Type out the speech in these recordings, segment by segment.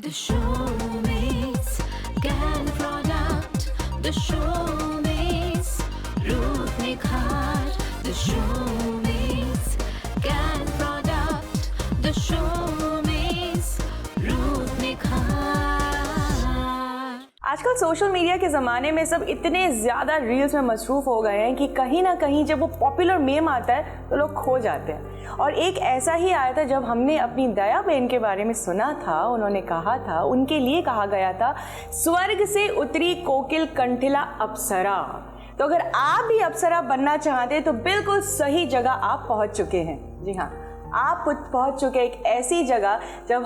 The showmates can product. The showmates Ruth Nikhar. The showmates can product. The showmates Ruth Nikhar. आजकल social media के ज़माने में सब इतने ज़्यादा रील्स में मसरूफ़ हो गए हैं कि कहीं ना कहीं जब वो पॉपुलर मेम आता है तो लोग खो जाते हैं। और एक ऐसा ही आया था जब हमने अपनी दया बहन के बारे में सुना था। उन्होंने कहा था, उनके लिए कहा गया था, स्वर्ग से उतरी कोकिल कंठिला अप्सरा। तो अगर आप भी अप्सरा बनना चाहते हैं तो बिल्कुल सही जगह आप पहुंच चुके हैं। जी हाँ, आप पहुंच चुके हैं एक ऐसी जगह जब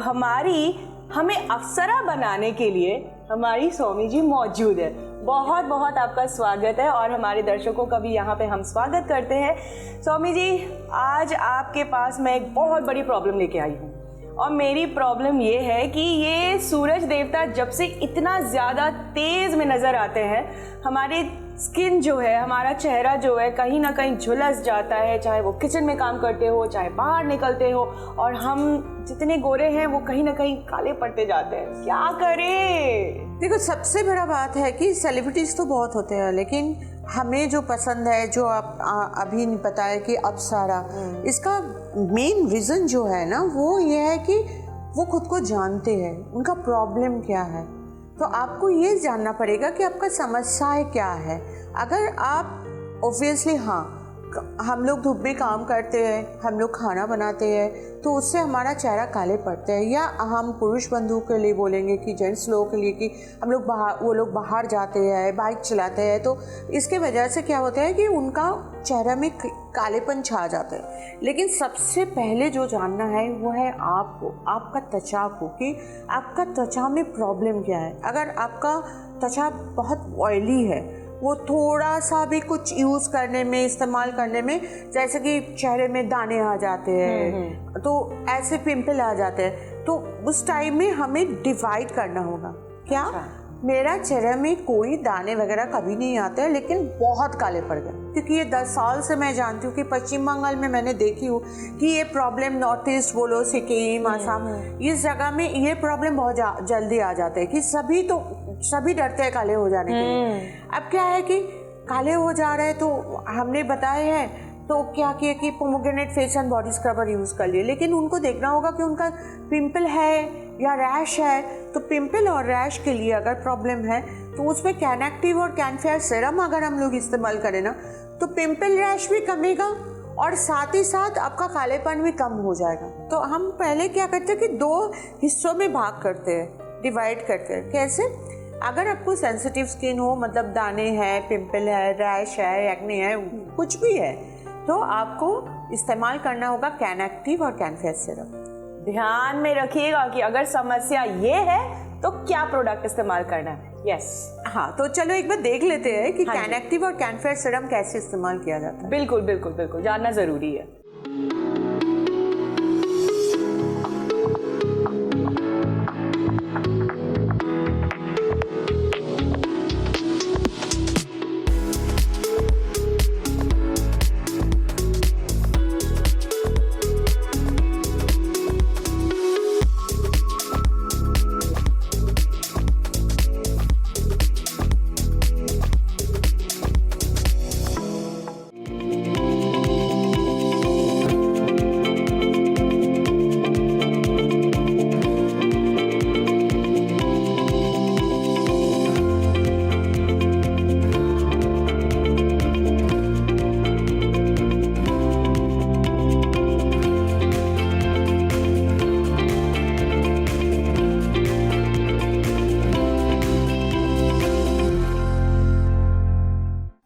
हमें अप्सरा बनाने के लिए हमारी सौमी जी मौजूद है। बहुत बहुत आपका स्वागत है और हमारे दर्शकों का भी यहाँ पे हम स्वागत करते हैं। सौमी जी, आज आपके पास मैं एक बहुत बड़ी प्रॉब्लम लेके आई हूँ और मेरी प्रॉब्लम ये है कि ये सूरज देवता जब से इतना ज़्यादा तेज़ में नज़र आते हैं, हमारी स्किन जो है, हमारा चेहरा जो है, कहीं ना कहीं झुलस जाता है। चाहे वो किचन में काम करते हो, चाहे बाहर निकलते हो, और हम जितने गोरे हैं वो कहीं ना कहीं काले पड़ते जाते हैं। क्या करें? देखो, सबसे बड़ा बात है कि सेलिब्रिटीज़ तो बहुत होते हैं, लेकिन हमें जो पसंद है, जो आप अभी बताया कि अप्सरा, इसका मेन रीज़न जो है ना, वो ये है कि वो खुद को जानते हैं उनका प्रॉब्लम क्या है। तो आपको ये जानना पड़ेगा कि आपका समस्या क्या है। अगर आप ऑब्वियसली, हाँ, हम लोग धूप में काम करते हैं, हम लोग खाना बनाते हैं, तो उससे हमारा चेहरा काले पड़ते हैं। या हम पुरुष बंधु के लिए बोलेंगे कि जेंट्स लोगों के लिए कि हम लोग वो लोग बाहर जाते हैं, बाइक चलाते हैं, तो इसके वजह से क्या होता है कि उनका चेहरा में कालेपन छा जाता है। लेकिन सबसे पहले जो जानना है वो है आपको, आपका त्वचा को, कि आपका त्वचा में प्रॉब्लम क्या है। अगर आपका त्वचा बहुत ऑयली है, वो थोड़ा सा भी कुछ यूज़ करने में, इस्तेमाल करने में, जैसे कि चेहरे में दाने आ जाते हैं, तो ऐसे पिंपल आ जाते हैं, तो उस टाइम में हमें डिवाइड करना होगा। क्या मेरा चेहरे में कोई दाने वगैरह कभी नहीं आते हैं, लेकिन बहुत काले पड़ गए, क्योंकि ये 10 साल से मैं जानती हूँ कि पश्चिम बंगाल में मैंने देखी हूँ कि ये प्रॉब्लम, नॉर्थ ईस्ट बोलो, सिक्किम, आसाम, इस जगह में ये प्रॉब्लम बहुत जल्दी आ जाते हैं कि सभी डरते हैं काले हो जाने के लिए। अब क्या है कि काले हो जा रहे हैं, तो हमने बताए हैं, तो क्या किया कि pomegranate face and body scrubber use कर लिए। लेकिन उनको देखना होगा कि उनका पिंपल है या रैश है। तो पिंपल और रैश के लिए अगर प्रॉब्लम है तो उसमें कैनएक्टिव और कैनफेयर सीरम अगर हम लोग इस्तेमाल करें ना, तो पिंपल रैश भी कमेगा और साथ ही साथ आपका कालेपन भी कम हो जाएगा। तो हम पहले क्या करते हैं कि 2 हिस्सों में भाग करते हैं, डिवाइड करते हैं। कैसे? अगर आपको सेंसिटिव स्किन हो, मतलब दाने हैं, पिंपल है, रैश है, एक्ने है, कुछ भी है, तो आपको इस्तेमाल करना होगा कैनएक्टिव और कैनफेयर सीरम। ध्यान में रखिएगा कि अगर समस्या ये है तो क्या प्रोडक्ट इस्तेमाल करना है। यस, हाँ, तो चलो एक बार देख लेते हैं कि कैनएक्टिव और कैनफेयर सीरम कैसे इस्तेमाल किया जाता है। बिल्कुल बिल्कुल बिल्कुल, जानना जरूरी है।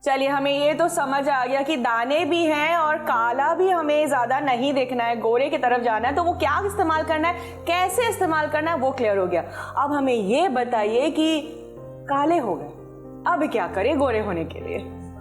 चलिए, हमें ये तो समझ आ गया कि दाने भी हैं और काला भी हमें ज़्यादा नहीं देखना है, गोरे की तरफ जाना है। तो वो क्या इस्तेमाल करना है, कैसे इस्तेमाल करना है, वो क्लियर हो गया। अब हमें ये बताइए कि काले हो गए, अब क्या करें गोरे होने के लिए?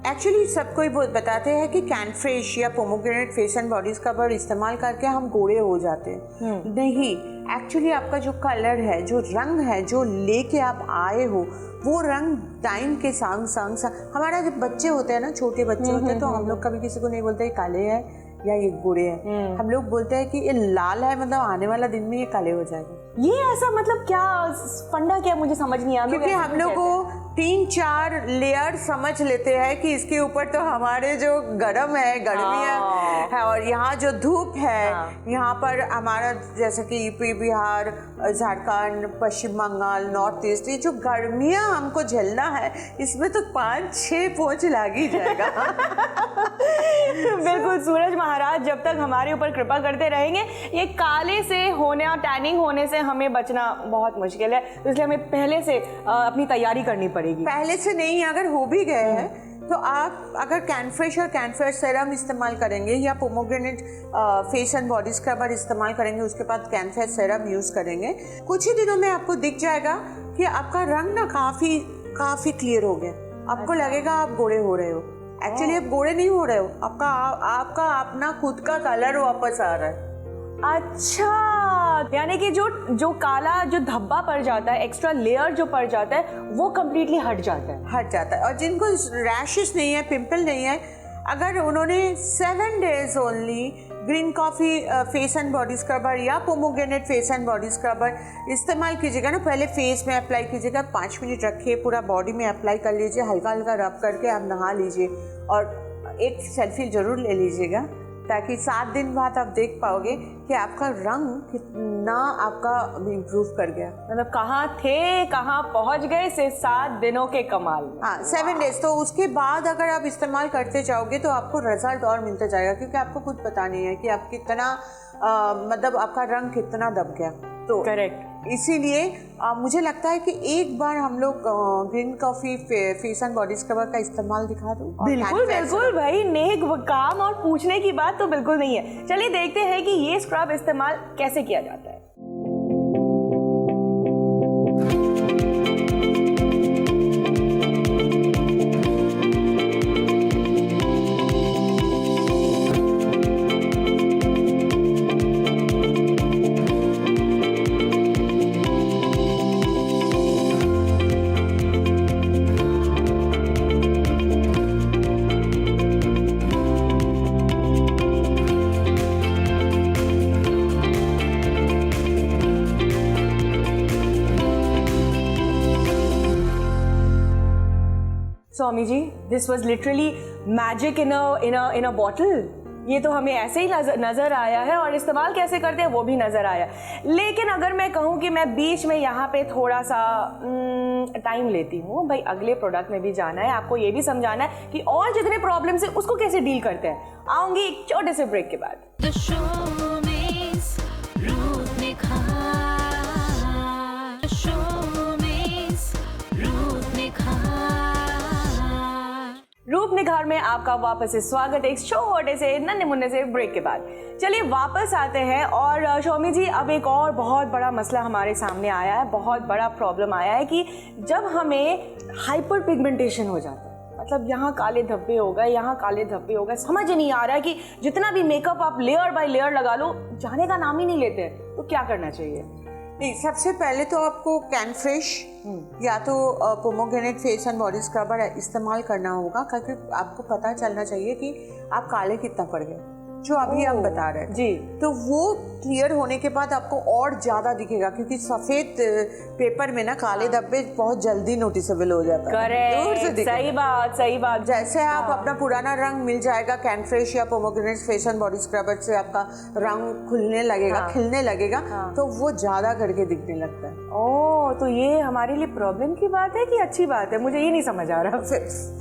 एक्चुअली सबको ही बताते हैं कि कैनफ्रेश या pomegranate face and body scrubber इस्तेमाल करके हम गोरे हो जाते हैं। नहीं, एक्चुअली आपका जो कलर है, जो रंग है, जो लेके आप आए हो, वो रंग टाइम के संग हमारा जब बच्चे होते हैं ना, छोटे बच्चे होते हैं, तो हम लोग कभी किसी को नहीं बोलते काले हैं या ये गोरे हैं। हम लोग बोलते हैं कि ये लाल है, मतलब आने वाला दिन में ये काले हो जाएंगे। ये ऐसा मतलब क्या फंडा क्या, मुझे समझ नहीं आया। क्योंकि हम लोग को 3-4 लेयर समझ लेते हैं कि इसके ऊपर तो हमारे जो गर्म है, गर्मियाँ है, और यहाँ जो धूप है, यहाँ पर हमारा जैसे कि यूपी, बिहार, झारखंड, पश्चिम बंगाल, नॉर्थ ईस्ट, ये जो गर्मियाँ हमको झेलना है, इसमें तो 5-6 पोंछ लाग ही जाएगा। बिल्कुल, सूरज महाराज जब तक हमारे ऊपर कृपा करते रहेंगे, ये काले से होने और टैनिंग होने से हमें बचना बहुत मुश्किल है। तो इसलिए हमें पहले से अपनी तैयारी करनी पड़ेगी। पहले से नहीं, अगर हो भी गए हैं तो आप अगर कैनफ्रेश और कैनफ्रेश सेरम इस्तेमाल करेंगे या pomegranate face and body scrubber इस्तेमाल करेंगे, उसके बाद कैनफ्रेश सेरम यूज़ करेंगे, कुछ ही दिनों में आपको दिख जाएगा कि आपका रंग ना काफ़ी क्लियर हो गया। आपको लगेगा आप गोरे हो रहे हो। एक्चुअली आप गोरे नहीं हो रहे हो, आपका अपना खुद का कलर वापस आ रहा है। अच्छा, यानी कि जो काला जो धब्बा पड़ जाता है, एक्स्ट्रा लेयर जो पड़ जाता है, वो कम्प्लीटली हट जाता है। और जिनको रैशेस नहीं है, पिंपल नहीं है, अगर उन्होंने 7 days only green coffee face and body scrubber या pomegranate face and body scrubber इस्तेमाल कीजिएगा ना, पहले फेस में अप्लाई कीजिएगा, 5 मिनट रखिए, पूरा बॉडी में अप्लाई कर लीजिए, हल्का हल्का रब करके आप नहा लीजिए और एक सेल्फी ज़रूर ले लीजिएगा, ताकि 7 दिन बाद आप देख पाओगे कि आपका रंग कितना आपका इम्प्रूव कर गया। मतलब कहाँ थे, कहाँ पहुँच गए, सिर्फ 7 दिनों के कमाल। हाँ, 7 डेज। तो उसके बाद अगर आप इस्तेमाल करते जाओगे तो आपको रिजल्ट और मिलता जाएगा, क्योंकि आपको कुछ पता नहीं है कि आप कितना मतलब आपका रंग कितना दब गया। तो करेक्ट, इसीलिए मुझे लगता है कि एक बार हम लोग green coffee face and body scrubber का इस्तेमाल दिखा दूँ। बिल्कुल भाई, नेक काम और पूछने की बात तो बिल्कुल नहीं है। चलिए देखते हैं कि ये स्क्रब इस्तेमाल कैसे किया जाता है। Swami ji, this was literally magic in a bottle. ये तो हमें ऐसे ही नज़र आया है और इस्तेमाल कैसे करते हैं वो भी नज़र आया। लेकिन अगर मैं कहूँ कि मैं बीच में यहाँ पे थोड़ा सा टाइम लेती हूँ, भाई अगले प्रोडक्ट में भी जाना है, आपको ये भी समझाना है कि और जितने प्रॉब्लम्स है उसको कैसे डील करते हैं। आऊँगी एक छोटे से ब्रेक के बाद। रूप निखार में आपका वापस से स्वागत है, एक छोटे से नन्हे मुन्ने से ब्रेक के बाद। चलिए वापस आते हैं और शौमी जी, अब एक और बहुत बड़ा मसला हमारे सामने आया है, बहुत बड़ा प्रॉब्लम आया है कि जब हमें हाइपर पिगमेंटेशन हो जाता है, मतलब यहाँ काले धब्बे हो गए, यहाँ काले धब्बे हो गए, समझ नहीं आ रहा है कि जितना भी मेकअप आप लेयर बाय लेयर लगा लो, जाने का नाम ही नहीं लेते, तो क्या करना चाहिए? नहीं, सबसे पहले तो आपको कैनफ्रेश या तो pomegranate face and body scrubber इस्तेमाल करना होगा, क्योंकि आपको पता चलना चाहिए कि आप काले कितना पड़ गए, जो अभी हम बता रहे हैं जी। तो वो क्लियर होने के बाद आपको और ज़्यादा दिखेगा, क्योंकि सफ़ेद पेपर में ना काले धब्बे बहुत जल्दी नोटिसेबल हो जाता है। करेक्ट, सही बात। जैसे आप अपना पुराना रंग मिल जाएगा कैनफ्रेश या pomegranate face and body scrubber से, आपका रंग खुलने लगेगा, खिलने लगेगा, तो वो ज़्यादा करके दिखने लगता है। ओह, तो ये हमारे लिए प्रॉब्लम की बात है कि अच्छी बात है? मुझे ये नहीं समझ आ रहा।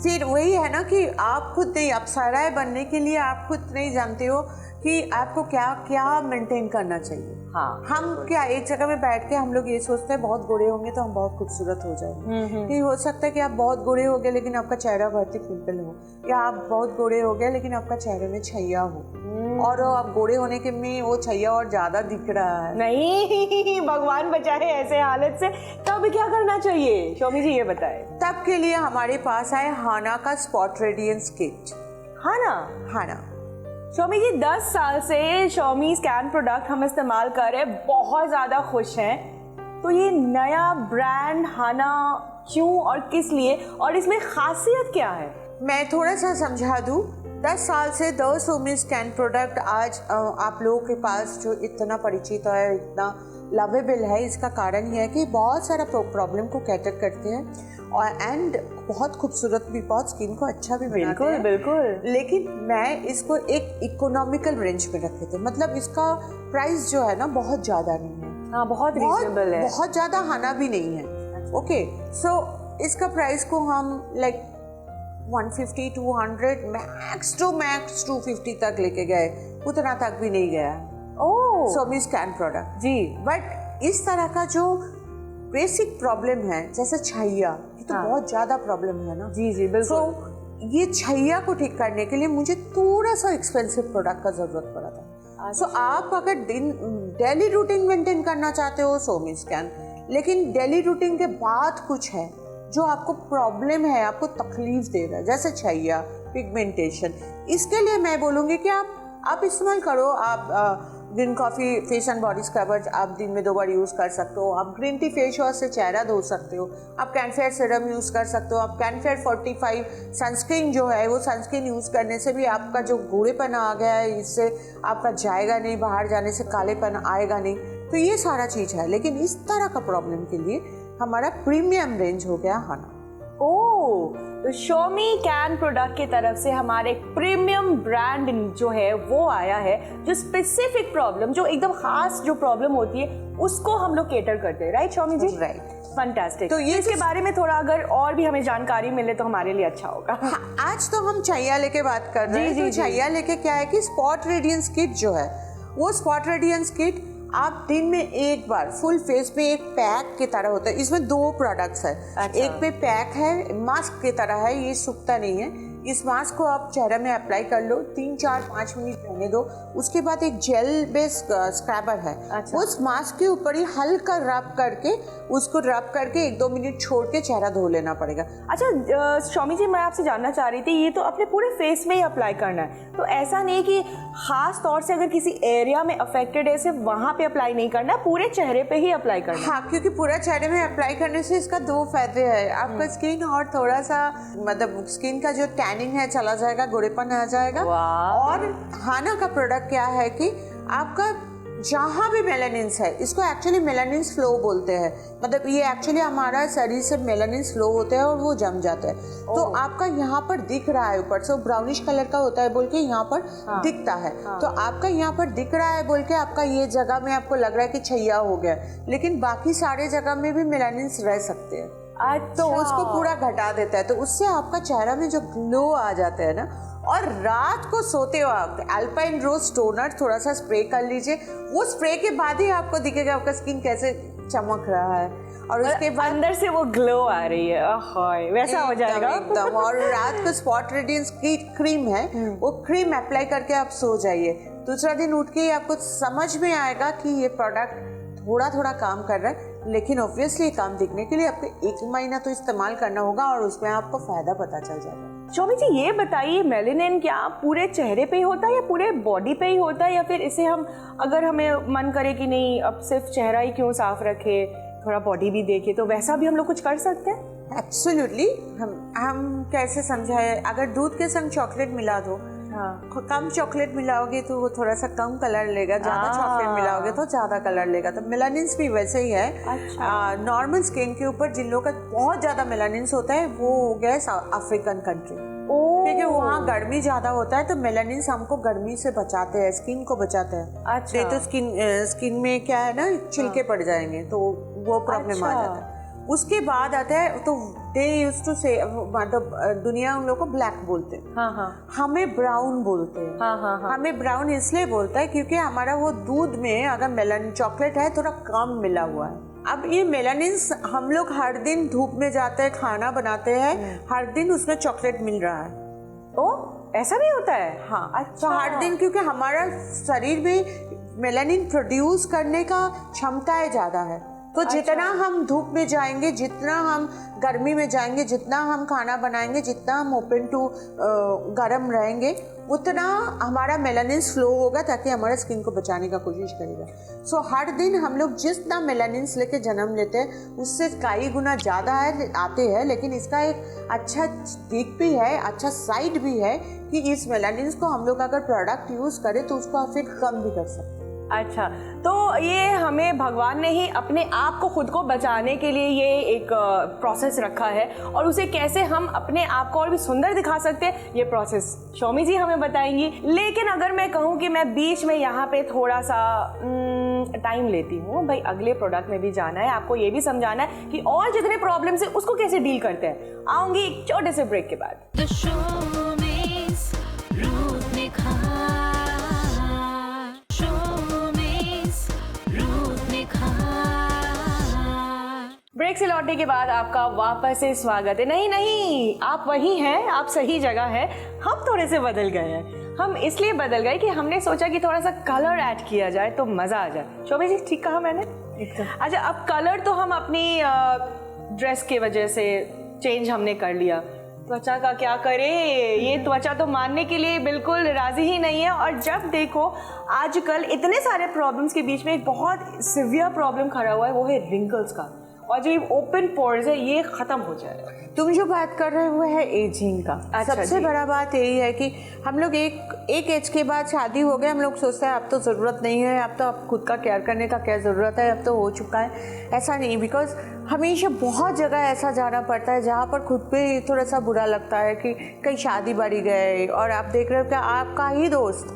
फिर वही है ना कि आप खुद नहीं, अप्सराएं बनने के लिए आप खुद नहीं जानते हो कि आपको क्या क्या मेंटेन करना चाहिए। हाँ, हम क्या एक जगह में बैठ के हम लोग ये सोचते हैं बहुत गोरे होंगे तो हम बहुत खूबसूरत हो जाएंगे। ये हो सकता है कि आप बहुत गोरे हो गए लेकिन आपका चेहरा भर्ती पिंपल हो, या आप बहुत गोरे हो गए लेकिन आपका चेहरे में छैया हो, और आप गोरे होने के में वो छैया और ज्यादा दिख रहा है। नहीं, भगवान बचाए ऐसे हालत से। तब क्या करना चाहिए शौमी जी, ये बताएं। तब के लिए हमारे पास है हाना का स्पॉट रेडियंस किट। हाना शौमी जी, 10 साल से शौमी स्कैन प्रोडक्ट हम इस्तेमाल कर रहे हैं, बहुत ज़्यादा खुश हैं। तो ये नया ब्रांड हाना क्यों और किस लिए, और इसमें खासियत क्या है? मैं थोड़ा सा समझा दूँ 10 साल से द सोमी स्कैन प्रोडक्ट आज आप लोगों के पास जो इतना परिचित है, इतना लवेबल है, इसका कारण ये है कि बहुत सारा प्रॉब्लम को कैटर करते हैं और एंड बहुत खूबसूरत भी, बहुत स्किन को अच्छा भी बनाते हैं। बिल्कुल। लेकिन मैं इसको एक इकोनॉमिकल रेंज में रखे थे, मतलब इसका प्राइस जो है ना बहुत ज़्यादा नहीं है। हाँ, बहुत रीजनेबल है, बहुत ज़्यादा हाना भी नहीं है। ओके, सो इसका प्राइस को हम लाइक 150 200 मैक्स टू मैक्स 250 तक लेके गए, उतना तक भी नहीं गया। Oh, Shomi skin product ji. But इस तरह का जो बेसिक प्रॉब्लम है, जैसे छैया, ये तो बहुत ज़्यादा प्रॉब्लम है ना। जी जी, बिल्कुल। तो ये छैया को ठीक करने के लिए मुझे थोड़ा सा एक्सपेंसिव प्रोडक्ट का ज़रूरत पड़ा था। सो आप अगर डेली रूटीन मेंटेन करना चाहते हो, सोमी स्कैन, लेकिन डेली रूटीन के बाद कुछ है जो आपको प्रॉब्लम है, आपको तकलीफ दे रहा है, जैसे छैया, पिगमेंटेशन, इसके लिए मैं बोलूँगी कि आप इस्तेमाल करो। आप green coffee face and body scrubber आप दिन में 2 बार यूज़ कर सकते हो। आप ग्रीन टी फेस वॉश से चेहरा धो सकते हो। आप कैनफेयर सीरम यूज़ कर सकते हो। आप कैनफेयर 45 सनस्क्रीन जो है, वो सनस्क्रीन यूज़ करने से भी आपका जो गूढ़ेपन आ गया है, इससे आपका जाएगा नहीं, बाहर जाने से कालेपन आएगा नहीं। तो ये सारा चीज़ है। लेकिन इस तरह का प्रॉब्लम के लिए हमारा प्रीमियम रेंज हो गया हाना। ओह, तो शोमी कैन प्रोडक्ट की तरफ से हमारे प्रीमियम ब्रांड जो है वो आया है, जो स्पेसिफिक प्रॉब्लम, जो एकदम खास जो प्रॉब्लम होती है, उसको हम लोग केटर करते हैं, right Shomi ji? Right, fantastic. तो ये इसके बारे में थोड़ा अगर और भी हमें जानकारी मिले तो हमारे लिए अच्छा होगा। हाँ, आज तो हम छैया लेके बात कर रहे हैं। तो छैया लेके क्या है कि स्पॉट रेडियंस किट जो है, वो स्पॉट रेडियंस किट आप दिन में एक बार फुल फेस पे एक पैक की तरह होता है। इसमें 2 प्रोडक्ट्स है। अच्छा। एक पे पैक है, मास्क की तरह है, ये सूखता नहीं है। इस मास्क को आप चेहरे में अप्लाई कर लो, 3 4 5 मिनट रहने दो। उसके बाद एक जेल बेस्ड स्क्रबर है। अच्छा। उस मास्क के ऊपर ही हल्का रब करके, उसको रब करके 1-2 मिनट छोड़ के चेहरा धो लेना पड़ेगा। अच्छा शोमी जी, मैं आपसे जानना चाह रही थी, ये तो अपने पूरे फेस में ही अप्लाई करना है, तो ऐसा नहीं कि खास तौर से अगर किसी एरिया में अफेक्टेड है सिर्फ वहाँ पे अप्लाई नहीं करना, पूरे चेहरे पे ही अप्लाई करना है? हाँ, क्योंकि पूरा चेहरे में अप्लाई करने से इसका 2 फायदे हैं। आपका स्किन और थोड़ा सा, मतलब स्किन का जो टैनिंग है चला जाएगा, गोरेपन आ जाएगा। और हाना का प्रोडक्ट क्या है कि आपका जहाँ भी मेलानिन्स है, इसको एक्चुअली मेलानिन्स फ्लो बोलते हैं। मतलब ये एक्चुअली हमारा शरीर से मेलानिन्स फ्लो होते हैं और वो जम जाते हैं। तो आपका यहाँ पर दिख रहा है, ऊपर से ब्राउनिश कलर का होता है बोल के यहाँ पर दिखता है। तो आपका यहाँ पर दिख रहा है बोल के आपका ये जगह में आपको लग रहा है कि छैया हो गया, लेकिन बाकी सारे जगह में भी मेलानिन्स रह सकते हैं। तो उसको पूरा घटा देता है। तो उससे आपका चेहरा में जो ग्लो आ जाता है ना, और रात को सोते वक्त अल्पाइन रोज टोनर थोड़ा सा स्प्रे कर लीजिए। वो स्प्रे के बाद ही आपको दिखेगा आपका स्किन कैसे चमक रहा है, और उसके बाद अंदर से वो ग्लो आ रही है, वैसा हो जाएगा एकदम। और रात को स्पॉट रेडियंस की क्रीम है, वो क्रीम अप्लाई करके आप सो जाइए। दूसरा दिन उठ के आपको समझ में आएगा कि ये प्रोडक्ट थोड़ा थोड़ा काम कर रहा है, लेकिन ऑब्वियसली काम दिखने के लिए आपको 1 महीना तो इस्तेमाल करना होगा और उसमें आपको फायदा पता चल जाएगा। शोमी जी, ये बताइए, मेलानिन क्या पूरे चेहरे पे ही होता है या पूरे बॉडी पे ही होता है, या फिर इसे हम अगर हमें मन करे कि नहीं अब सिर्फ चेहरा ही क्यों साफ रखे, थोड़ा बॉडी भी देखे, तो वैसा भी हम लोग कुछ कर सकते हैं? एब्सोल्युटली। हम कैसे समझाए, अगर दूध के संग चॉकलेट मिला दो, कम चॉकलेट मिलाओगे तो वो थोड़ा सा कम कलर लेगा, ज्यादा चॉकलेट मिलाओगे तो ज्यादा कलर लेगा। तो मेलानिन्स भी वैसे ही है। नॉर्मल स्किन के ऊपर जिन लोगों का बहुत ज्यादा मेलानिन्स होता है, वो हो गया अफ्रीकन कंट्री, क्योंकि वहाँ गर्मी ज्यादा होता है। तो मेलानिन्स हमको गर्मी से बचाते हैं, स्किन को बचाते हैं। अच्छा। नहीं तो स्किन में क्या है ना, छिलके पड़ जाएंगे, तो वो प्रॉब्लम आ जाता है। उसके बाद आता है, तो दे यूज्ड टू से, मतलब दुनिया उन लोगों को ब्लैक बोलते हैं। हमें ब्राउन बोलते हैं। हमें ब्राउन इसलिए बोलता है क्योंकि हमारा वो दूध में अगर मेलानिन चॉकलेट है थोड़ा कम मिला हुआ है। अब ये मेलानिन्स हम लोग हर दिन धूप में जाते हैं, खाना बनाते हैं, हर दिन उसमें चॉकलेट मिल रहा है। ओ, ऐसा भी होता है? हाँ। अच्छा। तो हर दिन, क्योंकि हमारा शरीर में मेलानिन प्रोड्यूस करने का क्षमताएं ज़्यादा है, तो जितना हम धूप में जाएंगे, जितना हम गर्मी में जाएंगे, जितना हम खाना बनाएंगे, जितना हम ओपन टू गर्म रहेंगे, उतना हमारा मेलानिन फ्लो होगा ताकि हमारे स्किन को बचाने का कोशिश करेगा। सो हर दिन हम लोग जितना मेलानिन लेके जन्म लेते हैं उससे कई गुना ज़्यादा आते हैं, लेकिन इसका एक अच्छा दिक भी है, अच्छा साइड भी है कि इस मेलानिन को हम लोग अगर प्रोडक्ट यूज़ करें तो उसको फिर कम भी कर सकते हैं। अच्छा, तो ये हमें भगवान ने ही अपने आप को खुद को बचाने के लिए ये एक प्रोसेस रखा है, और उसे कैसे हम अपने आप को और भी सुंदर दिखा सकते हैं ये प्रोसेस शौमी जी हमें बताएंगी। लेकिन अगर मैं कहूँ कि मैं बीच में यहाँ पे थोड़ा सा टाइम लेती हूँ, भाई अगले प्रोडक्ट में भी जाना है, आपको ये भी समझाना है कि और जितने प्रॉब्लम्स है उसको कैसे डील करते हैं। आऊँगी एक छोटे से ब्रेक के बाद। The showbiz, रूप निखार। ब्रेक से लौटने के बाद आपका वापस से स्वागत है। नहीं, आप वही हैं, आप सही जगह हैं। हम थोड़े से बदल गए हैं। हम इसलिए बदल गए कि हमने सोचा कि थोड़ा सा कलर ऐड किया जाए तो मज़ा आ जाए। शोभा जी ठीक कहा मैंने? अच्छा, अब कलर तो हम अपनी ड्रेस की वजह से चेंज हमने कर लिया, त्वचा का क्या करें? ये त्वचा तो मानने के लिए बिल्कुल राजी ही नहीं है। और जब देखो आजकल इतने सारे प्रॉब्लम्स के बीच में एक बहुत सिवियर प्रॉब्लम खड़ा हुआ है, वो है रिंकल्स का, और जो ओपन पोर्स है ये खत्म हो जाएगा। तुम जो बात कर रहे हो है एजिंग का। अच्छा, सबसे बड़ा बात यही है कि हम लोग एक एज के बाद शादी हो गया, हम लोग सोचते हैं अब तो ज़रूरत नहीं है, अब तो अब खुद का केयर करने का क्या ज़रूरत है, अब तो हो चुका है। ऐसा नहीं, बिकॉज हमेशा बहुत जगह ऐसा जाना पड़ता है जहाँ पर खुद पे थोड़ा सा बुरा लगता है कि कहीं शादी बाड़ी गए और आप देख रहे हो कि आपका ही दोस्त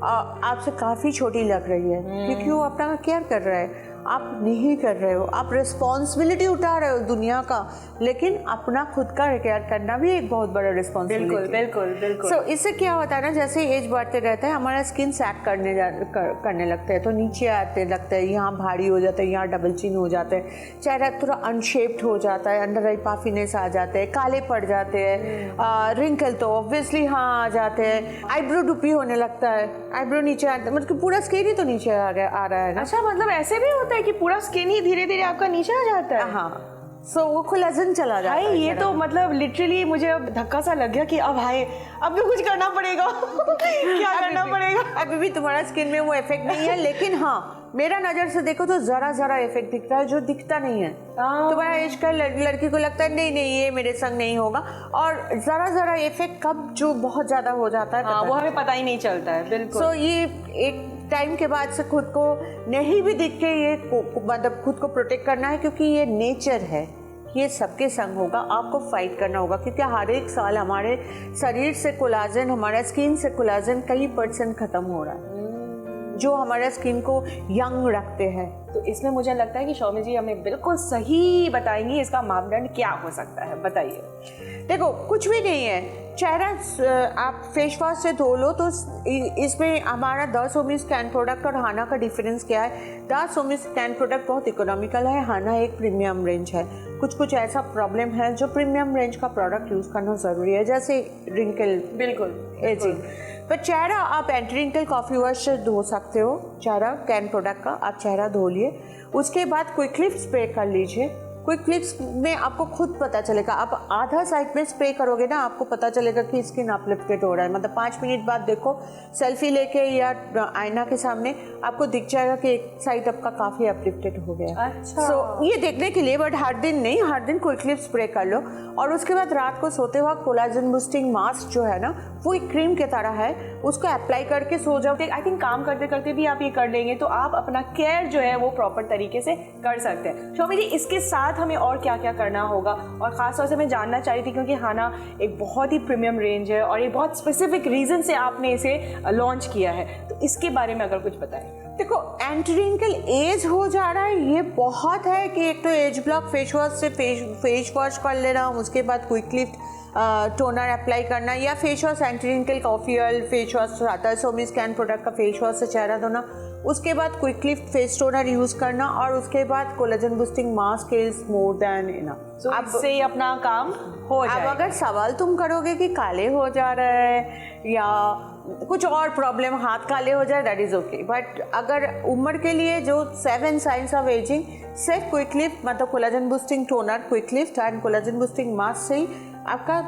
आपसे काफ़ी छोटी लग रही है क्योंकि वो अपना केयर कर रहा है, आप नहीं कर रहे हो, आप रिस्पॉन्सिबिलिटी उठा रहे हो दुनिया का, लेकिन अपना खुद का केयर करना भी एक बहुत बड़ा रिस्पॉन्सिबिलिटी। बिल्कुल। सो इससे क्या होता है ना, जैसे एज बढ़ते रहता है हमारा स्किन सैग करने लगता है, तो नीचे आते लगता है, यहाँ भारी हो जाता है, यहाँ डबल चिन हो जाता है, चेहरा थोड़ा अनशेप्ड हो जाता है, अंडर आई पाफीनेस आ जाते हैं, काले पड़ जाते हैं, रिंकल तो ऑब्वियसली हाँ आ जाते हैं, आईब्रो डुपी होने लगता है, आईब्रो नीचे आता है, मतलब पूरा स्किन ही तो नीचे आ रहा है ना। अच्छा, मतलब ऐसे भी होता है कि पूरा स्किन ही धीरे धीरे आपका नीचे आ जाता है? हाँ, सो वो खुलाजन चला जाता है। ये तो मतलब लिटरली मुझे अब धक्का सा लग गया कि अब अब भी कुछ करना पड़ेगा। क्या करना पड़ेगा? अभी भी तुम्हारा स्किन में वो इफेक्ट नहीं है, लेकिन हाँ मेरा नज़र से देखो तो जरा इफेक्ट दिख रहा है जो दिखता नहीं है। तुम्हारा एज का लड़की को लगता है नहीं ये मेरे संग नहीं होगा, और जरा इफेक्ट कब जो बहुत ज़्यादा हो जाता है वो हमें पता ही नहीं चलता है। बिल्कुल। सो ये एक टाइम के बाद से खुद को नहीं भी दिख के ये मतलब खुद को प्रोटेक्ट करना है, क्योंकि ये नेचर है, ये सबके संग होगा, आपको फाइट करना होगा, क्योंकि हर एक साल हमारे शरीर से कोलाजन, हमारा स्किन से कोलाजन कई % खत्म हो रहा है जो हमारा स्किन को यंग रखते हैं। तो इसमें मुझे लगता है कि शौमी जी हमें बिल्कुल सही बताएंगी इसका मापदंड क्या हो सकता है, बताइए। देखो कुछ भी नहीं है, चेहरा आप फेस वॉश से धो लो तो इसमें हमारा 10 ओमी स्कैन प्रोडक्ट और हाना का डिफरेंस क्या है। 10 ओमी स्कैन प्रोडक्ट बहुत इकोनॉमिकल है, हाना एक प्रीमियम रेंज है। कुछ ऐसा प्रॉब्लम है जो प्रीमियम रेंज का प्रोडक्ट यूज़ करना ज़रूरी है, जैसे रिंकल, बिल्कुल एजिंग। पर चेहरा आप एंटी रिंकल कॉफ़ी वॉश से धो सकते हो, चेहरा कैन प्रोडक्ट का आप चेहरा धो लिए, उसके बाद क्विक लिफ्ट स्प्रे कर लीजिए। क्विक लिफ्ट में आपको खुद पता चलेगा, आप आधा साइड में स्प्रे करोगे ना, आपको पता चलेगा कि स्किन अपलिफ्टेड हो रहा है। मतलब 5 मिनट बाद देखो सेल्फी लेके या आईना के सामने आपको दिख जाएगा कि एक साइड आपका काफ़ी अपलिफ्टेड हो गया। अच्छा। सो ये देखने के लिए, बट हर दिन नहीं, हर दिन क्विक लिफ्ट स्प्रे कर लो, और उसके बाद रात को सोते वक्त कोलाजन बूस्टिंग मास्क जो है ना, वो एक क्रीम की तरह है, उसको अप्लाई करके सो जाओ। आई थिंक काम करते करते भी आप ये कर लेंगे तो आप अपना केयर जो है वो प्रॉपर तरीके से कर सकते हैं। शौमी जी इसके साथ हमें और क्या क्या करना होगा, और ख़ास तौर से मैं जानना चाह रही थी क्योंकि हाना एक बहुत ही प्रीमियम रेंज है और एक बहुत स्पेसिफिक रीज़न से आपने इसे लॉन्च किया है, तो इसके बारे में अगर कुछ बताएं। देखो एंटी रिंकल एज हो जा रहा है, ये बहुत है कि एक तो एज ब्लॉक फेस वॉश से फेस वॉश कर लेना, उसके बाद क्विक लिफ्ट टोनर अप्लाई करना, या face wash anti wrinkle coffee oil face wash 10 ओमी स्कैन प्रोडक्ट का फेस वॉश से चेहरा धोना, उसके बाद quick lift face toner use करना, और उसके बाद collagen boosting mask is more than enough. अब से ही अपना काम हो जाएगा। अब अगर सवाल तुम करोगे कि काले हो जा रहा है या कुछ और प्रॉब्लम, हाथ काले हो जाए, दैट इज़ ओके। बट अगर उम्र के लिए जो 7 साइंस ऑफ एजिंग, सिर्फ क्विक लिफ्ट मतलब collagen boosting toner, quick lift and collagen boosting mask से ही आपका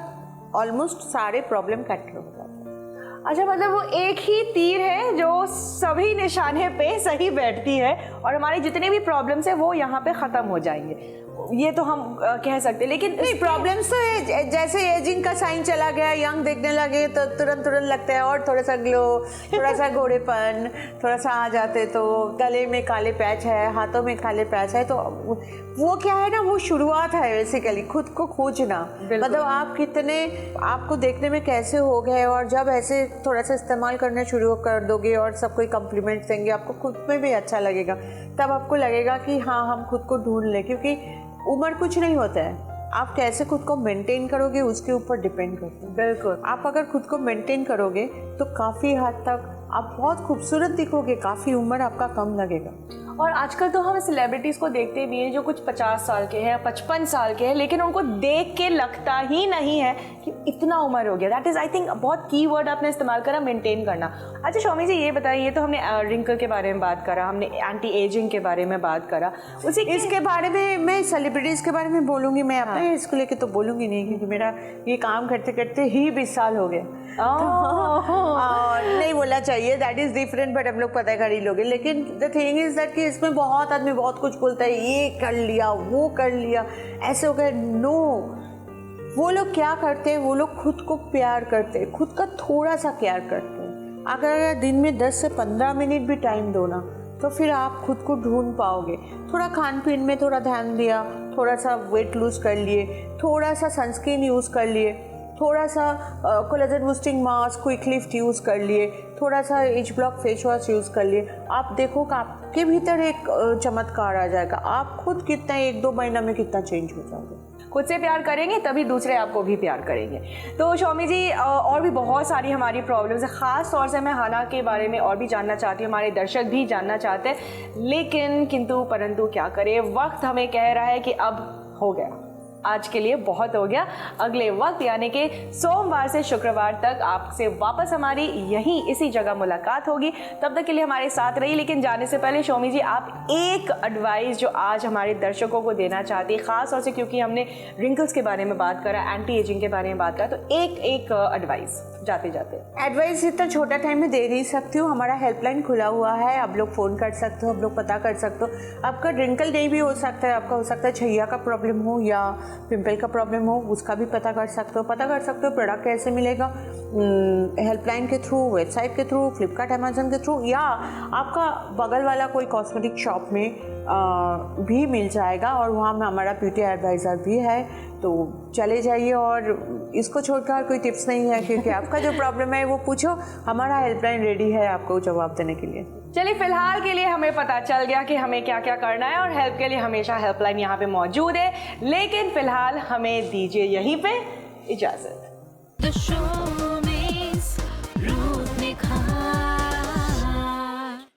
ऑलमोस्ट सारे प्रॉब्लम कंट्रोल हो जाते हैं। अच्छा, मतलब वो एक ही तीर है जो सभी निशाने पे सही बैठती है और हमारे जितने भी प्रॉब्लम्स है वो यहाँ पे ख़त्म हो जाएंगे, ये तो हम कह सकते हैं। लेकिन नहीं, प्रॉब्लम्स तो जैसे एजिंग का साइन चला गया, यंग देखने लगे तो तुरंत लगता है और थोड़ा सा ग्लो, थोड़ा सा गोरेपन थोड़ा सा आ जाते, तो गले में काले पैच है, हाथों में काले पैच है, तो वो क्या है ना, वो शुरुआत है बेसिकली खुद को खोजना। मतलब आप कितने, आपको देखने में कैसे हो गए, और जब ऐसे थोड़ा सा इस्तेमाल करना शुरू कर दोगे और सब कोई कम्प्लीमेंट देंगे, आपको खुद में भी अच्छा लगेगा, तब आपको लगेगा कि हाँ हम खुद को ढूंढ लें। क्योंकि उम्र कुछ नहीं होता है, आप कैसे खुद को मेंटेन करोगे उसके ऊपर डिपेंड करता है। बिल्कुल, आप अगर खुद को मेंटेन करोगे तो काफ़ी हद तक आप बहुत खूबसूरत दिखोगे, काफ़ी उम्र आपका कम लगेगा। और आजकल तो हम सेलिब्रिटीज़ को देखते भी हैं जो कुछ 50 साल के हैं, 55 साल के हैं, लेकिन उनको देख के लगता ही नहीं है कि इतना उम्र हो गया। दैट इज़ आई थिंक बहुत की वर्ड आपने इस्तेमाल करा, मेंटेन करना। अच्छा शौमी जी, ये बताइए, तो हमने रिंकल के बारे में बात करा, हमने एंटी एजिंग के बारे में बात करा, उसी इसके बारे में मैं सेलिब्रिटीज़ के बारे में बोलूँगी, मैं अपने इसको लेके तो बोलूँगी नहीं, क्योंकि मेरा ये काम करते करते ही 20 साल हो गए। नहीं बोलना चाहिए, दैट इज़ डिफरेंट, बट हम लोग पता कर ही लोगे। लेकिन द थिंग इज़ दैट कि इसमें बहुत आदमी बहुत कुछ बोलता है, ये कर लिया, वो कर लिया, ऐसे हो गए। नो, वो लोग क्या करते हैं, वो लोग खुद को प्यार करते हैं, खुद का थोड़ा सा केयर करते हैं। अगर दिन में 10 से 15 मिनट भी टाइम दो ना, तो फिर आप खुद को ढूंढ पाओगे। थोड़ा खान पीन में थोड़ा ध्यान दिया, थोड़ा सा वेट लूज कर लिए, थोड़ा सा सनस्क्रीन यूज़ कर लिए, थोड़ा सा collagen boosting mask, quick lift use कर लिए, थोड़ा सा age block face wash use कर लिए, आप देखो कि आपके भीतर एक चमत्कार आ जाएगा। आप खुद कितना 1-2 महीना में कितना चेंज हो जाओगे। खुद से प्यार करेंगे तभी दूसरे आपको भी प्यार करेंगे। तो शौमी जी, और भी बहुत सारी हमारी प्रॉब्लम्स है, ख़ास तौर से मैं हाना के बारे में और भी जानना चाहती हूँ, हमारे दर्शक भी जानना चाहते हैं, लेकिन किंतु परंतु क्या करें, वक्त हमें कह रहा है कि अब हो गया, आज के लिए बहुत हो गया। अगले वक्त यानी कि सोमवार से शुक्रवार तक आपसे वापस हमारी यहीं इसी जगह मुलाकात होगी। तब तक के लिए हमारे साथ रही। लेकिन जाने से पहले शौमी जी, आप एक एडवाइस जो आज हमारे दर्शकों को देना चाहती है, ख़ास तौर से क्योंकि हमने रिंकल्स के बारे में बात करा, एंटी एजिंग के बारे में बात करा, तो एक एडवाइस जाते जाते। एडवाइस इतना छोटा टाइम में दे नहीं सकती हूँ। हमारा हेल्पलाइन खुला हुआ है, आप लोग फ़ोन कर सकते हो, आप लोग पता कर सकते हो। आपका रिंकल नहीं भी हो सकता है, आपका हो सकता है छैया का प्रॉब्लम हो या पिंपल का प्रॉब्लम हो, उसका भी पता कर सकते हो। पता कर सकते हो प्रोडक्ट कैसे मिलेगा, हेल्पलाइन के थ्रू, वेबसाइट के थ्रू, फ्लिपकार्ट, अमेजन के थ्रू, या आपका बगल वाला कोई कॉस्मेटिक शॉप में भी मिल जाएगा, और वहाँ में हमारा ब्यूटी एडवाइज़र भी है। तो चले जाइए, और इसको छोड़कर कोई टिप्स नहीं है, क्योंकि आपका जो प्रॉब्लम है वो पूछो, हमारा हेल्पलाइन रेडी है आपको जवाब देने के लिए। चलिए, फिलहाल के लिए हमें पता चल गया कि हमें क्या क्या करना है, और हेल्प के लिए हमेशा हेल्पलाइन यहाँ पे मौजूद है। लेकिन फिलहाल हमें दीजिए यहीं पे इजाज़त। The show